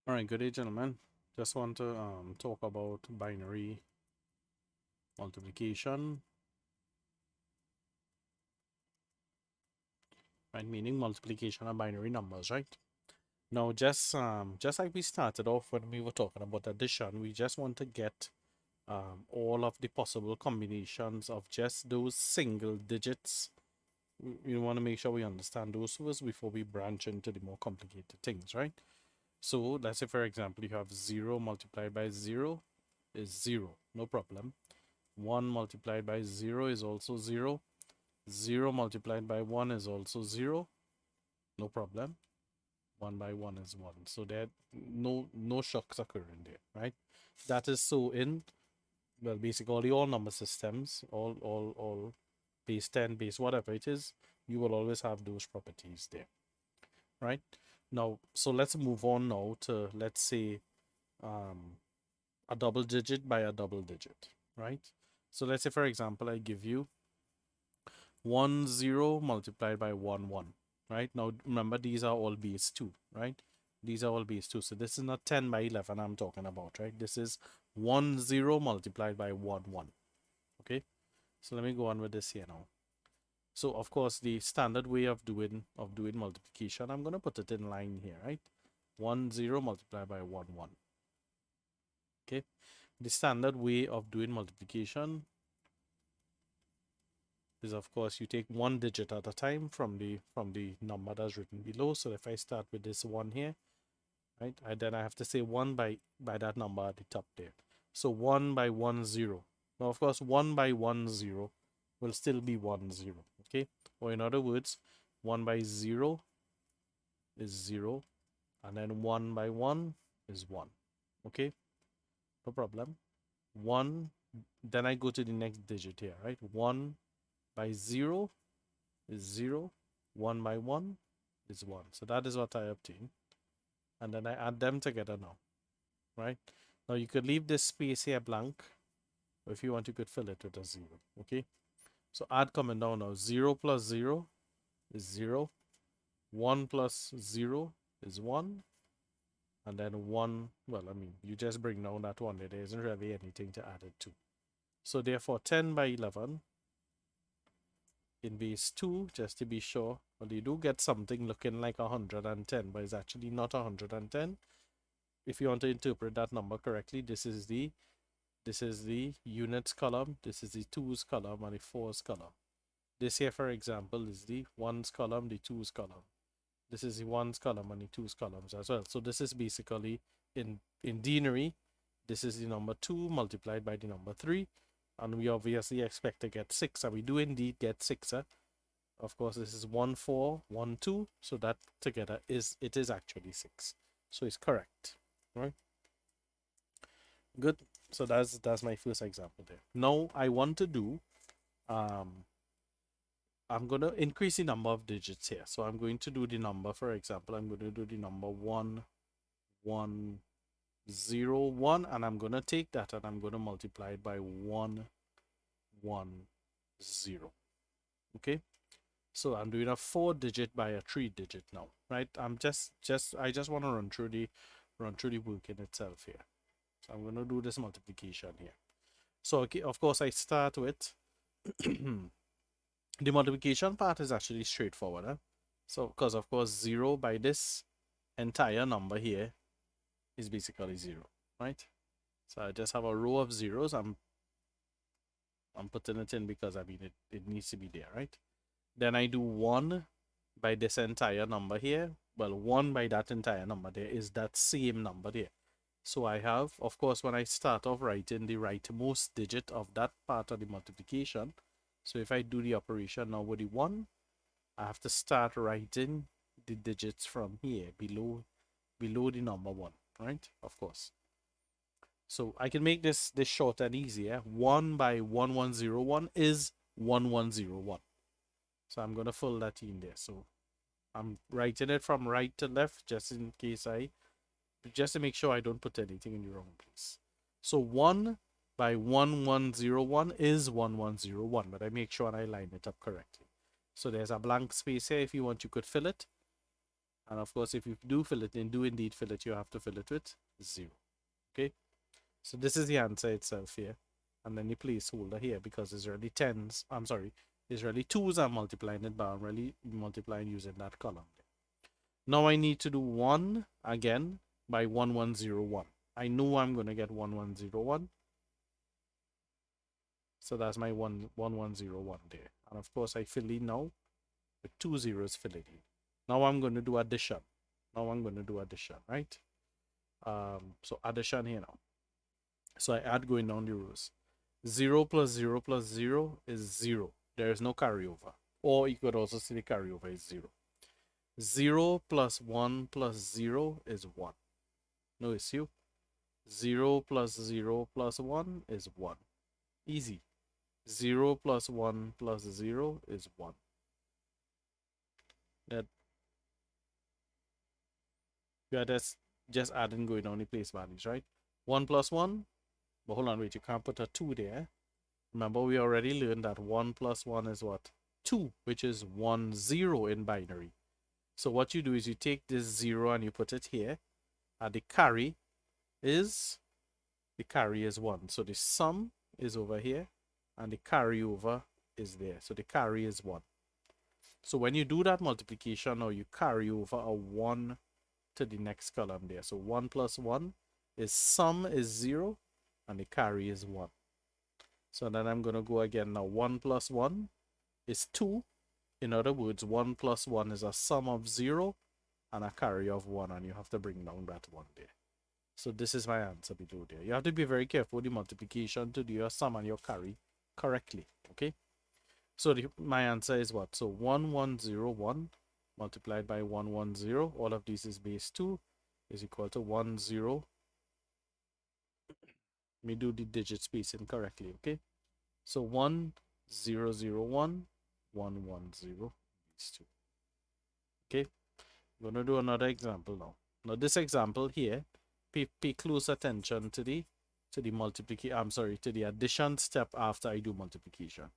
All right, good day, gentlemen. Just want to talk about binary multiplication, right? Meaning multiplication of binary numbers, right? Now, just like we started off when we were talking about addition, we just want to get all of the possible combinations of just those single digits. We want to make sure we understand those first before we branch into the more complicated things, right? So let's say, for example, you have 0 multiplied by 0 is 0, no problem. 1 multiplied by 0 is also 0. 0 multiplied by 1 is also 0. No problem. 1 by 1 is 1. So there no shocks occurring there, right? That is so in, well, basically all number systems, all base 10, base whatever it is, you will always have those properties there, right? Now, so let's move on now to, let's say, um, a double digit by a double digit, right? So let's say, for example, I give you 1 0 multiplied by 1 1, right? Now remember, these are all base 2, right? These are all base 2. So this is not 10 by 11 I'm talking about, right? This is 1 0 multiplied by 1 1. Okay, so let me go on with this here now. So of course, the standard way of doing multiplication, I'm going to put it in line here, right? 1 0 multiplied by 1 1. Okay, the standard way of doing multiplication is, of course, you take one digit at a time from the number that's written below. So if I start with this 1 here, right, then I have to say 1 by that number at the top there. So 1 by 1 0. Now, of course, 1 by 1 0 will still be 1 0. Okay, or in other words, 1 by 0 is 0, and then 1 by 1 is 1. Okay, no problem. 1, then I go to the next digit here, right? 1 by 0 is 0. 1 by 1 is 1. So that is what I obtain. And then I add them together now, right? Now you could leave this space here blank. Or if you want, you could fill it with a 0. Okay? So add coming down now. 0 plus 0 is 0. 1 plus 0 is 1. And then 1, well, I mean, you just bring down that 1 there. There isn't really anything to add it to. So therefore, 10 by 11 in base 2, just to be sure. Well, you do get something looking like 110, but it's actually not 110. If you want to interpret that number correctly, this is the units column, this is the twos column, and the fours column. This here, for example, is the ones column, the twos column. This is the ones column and the twos columns as well. So this is basically in denary, this is the number 2 multiplied by the number 3. And we obviously expect to get 6, and we do indeed get 6. Of course, this is 1 4 1 2, so that together is actually 6. So it's correct, right? Good. So that's my first example there. Now I want to do I'm going to increase the number of digits here. So I'm going to do the number, for example, I'm going to do the number 1 1 0 1, and I'm going to take that and I'm going to multiply it by 1 1 0. Okay? So I'm doing a 4 digit by a 3 digit now, right? I just want to run through the work in itself here. So I'm going to do this multiplication here. So okay, of course I start with the multiplication part is actually straightforward. So because of course 0 by this entire number here is basically 0, right? So I just have a row of zeros. I'm putting it in because I mean it needs to be there, right? Then I do 1 by this entire number here. Well, 1 by that entire number there is that same number there. So I have, of course, when I start off writing the rightmost digit of that part of the multiplication, so if I do the operation now with the 1, I have to start writing the digits from here below the number 1, right? Of course. So I can make this short and easier. 1 by 1101 is 1101. So I'm going to fill that in there. So I'm writing it from right to left just in case just to make sure I don't put anything in the wrong place. So 1 by 1101 is 1101, but I make sure I line it up correctly. So there's a blank space here. If you want, you could fill it. And of course, if you do fill it in, do indeed fill it, you have to fill it with 0. Okay, so this is the answer itself here. And then the placeholder here, because it's really tens, I'm sorry, it's really 2s I'm multiplying it by, I'm really multiplying using that column. Now I need to do 1 again by 1101. I know I'm going to get 1101. So that's my 1101 there. And of course, I fill in now with 2 zeros filling in. Now I'm going to do addition. Right? So addition here now. So I add going down the rows. 0 plus 0 plus 0 is 0. There is no carryover. Or you could also see the carryover is 0. 0 plus 1 plus 0 is 1. No issue. 0 plus 0 plus 1 is 1. Easy. 0 plus 1 plus 0 is 1. That yeah, that's just adding going down the place values, right? 1 plus 1. But hold on, wait, you can't put a 2 there. Remember, we already learned that 1 plus 1 is what? 2, which is 1, 0 in binary. So what you do is you take this 0 and you put it here. And the carry is 1. So the sum is over here. And the carryover is there. So the carry is 1. So when you do that multiplication, now you carry over a 1 to the next column there. So 1 plus 1 is sum is 0 and the carry is 1. So then I'm going to go again now. 1 plus 1 is 2. In other words, 1 plus 1 is a sum of 0 and a carry of 1, and you have to bring down that 1 there. So this is my answer below there. You have to be very careful with the multiplication to do your sum and your carry correctly. Okay. So my answer is what? So 1101 multiplied by 110. All of these is base 2 is equal to 10. Let me do the digit spacing correctly. Okay. So 1001 110 base 2. Okay. I'm going to do another example now. Now this example here, pay close attention to the multiplication. I'm sorry, to the addition step after I do multiplication.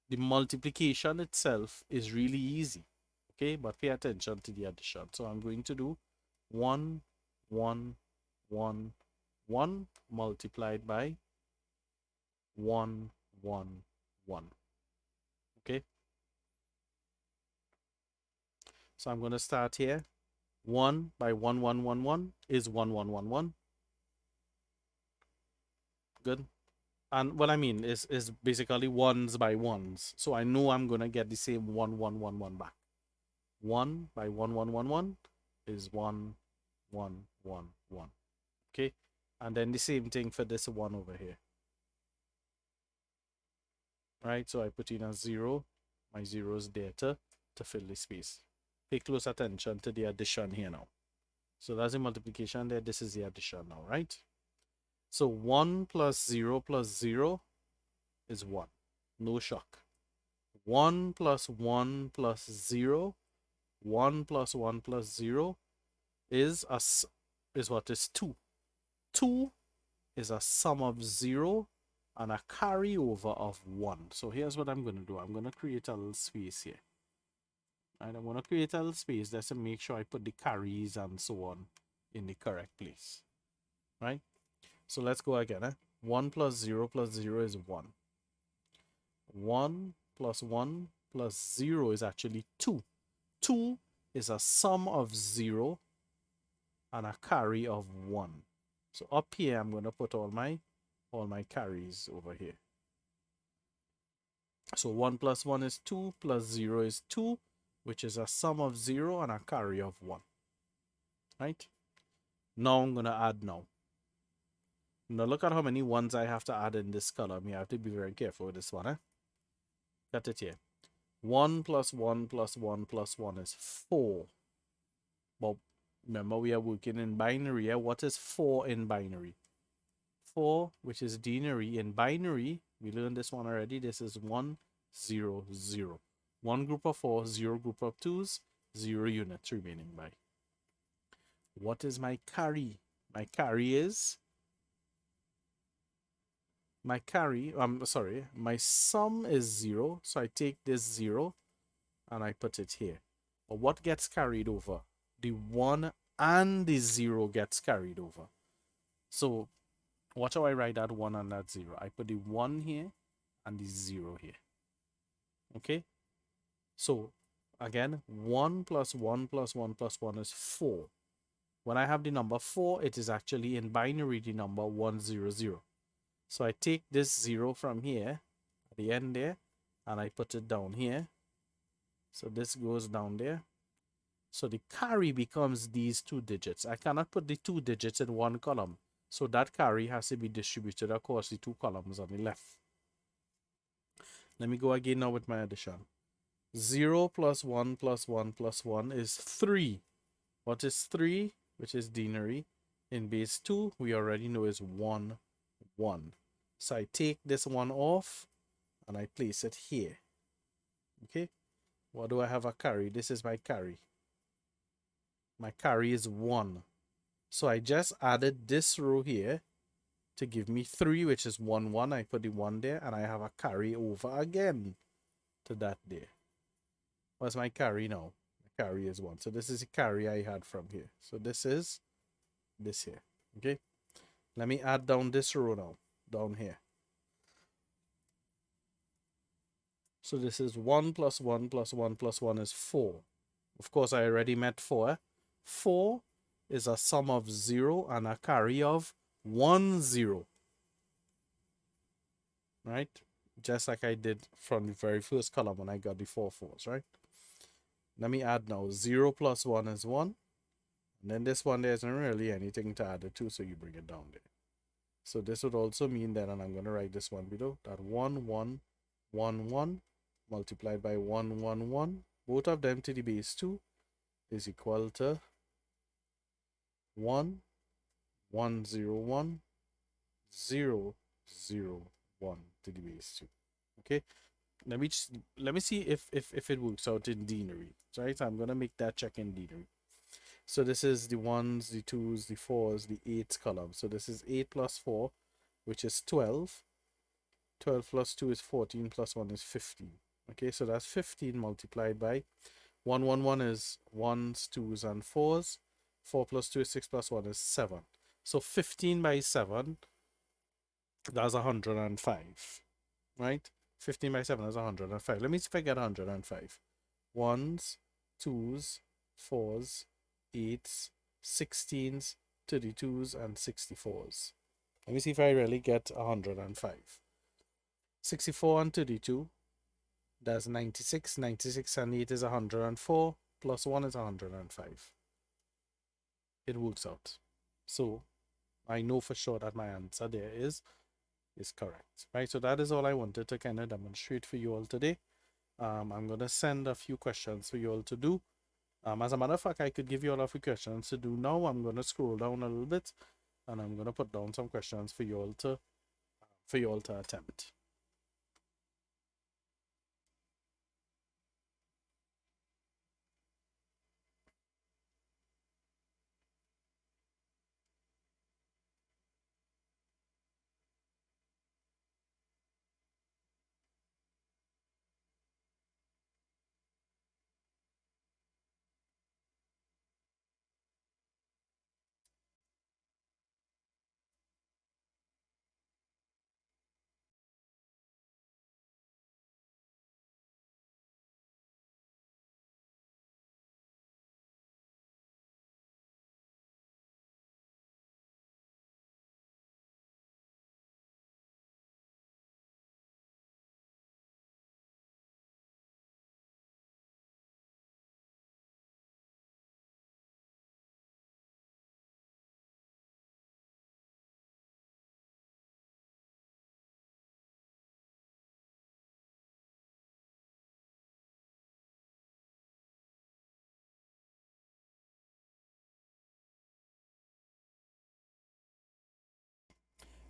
The multiplication itself is really easy, okay? But pay attention to the addition. So I'm going to do 1, 1, 1, 1 multiplied by 1, 1, 1. Okay? So I'm going to start here. 1 by 1, 1, 1, 1 is 1, 1, 1, 1. Good. And what I mean is basically ones by ones. So I know I'm going to get the same 1, 1, 1, 1 back. 1 by 1, 1, 1, 1 is 1, 1, 1, 1. Okay. And then the same thing for this 1 over here. Right. So I put in a 0. My 0 is there to fill the space. Pay close attention to the addition here now. So that's the multiplication there. This is the addition now, right? So 1 plus 0 plus 0 is 1. No shock. 1 plus 1 plus 0, 1 plus 1 plus 0 is what is 2. 2 is a sum of 0 and a carryover of 1. So here's what I'm going to do. I'm going to create a little space here. Right, I'm going to create a little space just to make sure I put the carries and so on in the correct place. Right? So let's go again. 1 plus 0 plus 0 is 1. 1 plus 1 plus 0 is actually 2. 2 is a sum of 0 and a carry of 1. So up here, I'm going to put all my carries over here. So 1 plus 1 is 2 plus 0 is 2, which is a sum of 0 and a carry of 1. Right? Now I'm going to add now. Now look at how many ones I have to add in this column. You have to be very careful with this one. Got it here. 1 plus 1 plus 1 plus 1 is 4. But remember, we are working in binary. What is 4 in binary? 4, which is denary. In binary, we learned this one already. This is 1, 0, 0. 1 group of 4, 0 group of 2s, 0 units remaining by. What is my carry? My carry is... my sum is 0. So I take this 0 and I put it here. But what gets carried over? the 1 and the 0 gets carried over. So watch how I write that 1 and that 0. I put the 1 here and the 0 here. Okay? So again, 1 plus 1 plus 1 plus 1 is 4. When I have the number 4, it is actually in binary the number 100. So I take this 0 from here, at the end there, and I put it down here. So this goes down there. So the carry becomes these 2 digits. I cannot put the 2 digits in one column. So that carry has to be distributed across the 2 columns on the left. Let me go again now with my addition. 0 plus 1 plus 1 plus 1 is 3. What is 3? Which is denary. In base 2, we already know is 1, 1. So I take this 1 off and I place it here. Okay? What do I have a carry? This is my carry. My carry is 1. So I just added this row here to give me 3, which is 1, 1. I put the 1 there and I have a carry over again to that there. What's my carry now? My carry is 1. So this is the carry I had from here. So this is this here. Okay? Let me add down this row now, down here. So this is 1 plus 1 plus 1 plus 1 is 4. Of course, I already met 4. 4 is a sum of 0 and a carry of 1, 0. Right? Just like I did from the very first column when I got the 4 4s, right? Let me add now. 0 plus 1 is 1. And then this one, there isn't really anything to add it to, so you bring it down there. So this would also mean that, and I'm going to write this one below, that 1, 1, 1, 1 multiplied by 1, 1, 1, both of them to the base 2 is equal to 1, 1, 0, 1, 0, 0, 1 to the base 2. Okay, let me see if it works out in denary. Right, so I'm gonna make that check in denary. So this is the 1s, the 2s, the 4s, the 8s column. So this is 8 plus 4, which is 12. 12 plus 2 is 14, plus 1 is 15. Okay, so that's 15 multiplied by 1, 1, 1 is 1s, 2s, and 4s. 4 plus 2 is 6, plus 1 is 7. So 15 by 7, that's 105. Right? 15 by 7 is 105. Let me see if I get 105. 1s, 2s, 4s, 8s, 16s, 32s, and 64s. Let me see if I really get 105. 64 and 32, that's 96. 96 and 8 is 104, plus 1 is 105. It works out. So I know for sure that my answer there is correct. Right, so that is all I wanted to kind of demonstrate for you all today. I'm going to send a few questions for you all to do. As a matter of fact, I could give you all a few questions to do now. I'm going to scroll down a little bit and I'm going to put down some questions for you all to attempt.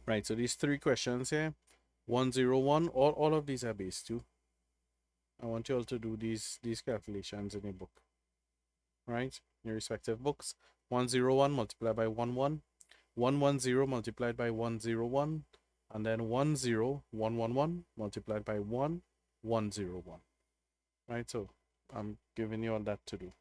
Right, so these 3 questions here, 101, all of these are base 2. I want you all to do these calculations in your book, right? Your respective books. 101 multiplied by 11, 110 multiplied by 101, and then 10111 multiplied by 1101. Right, so I'm giving you all that to do.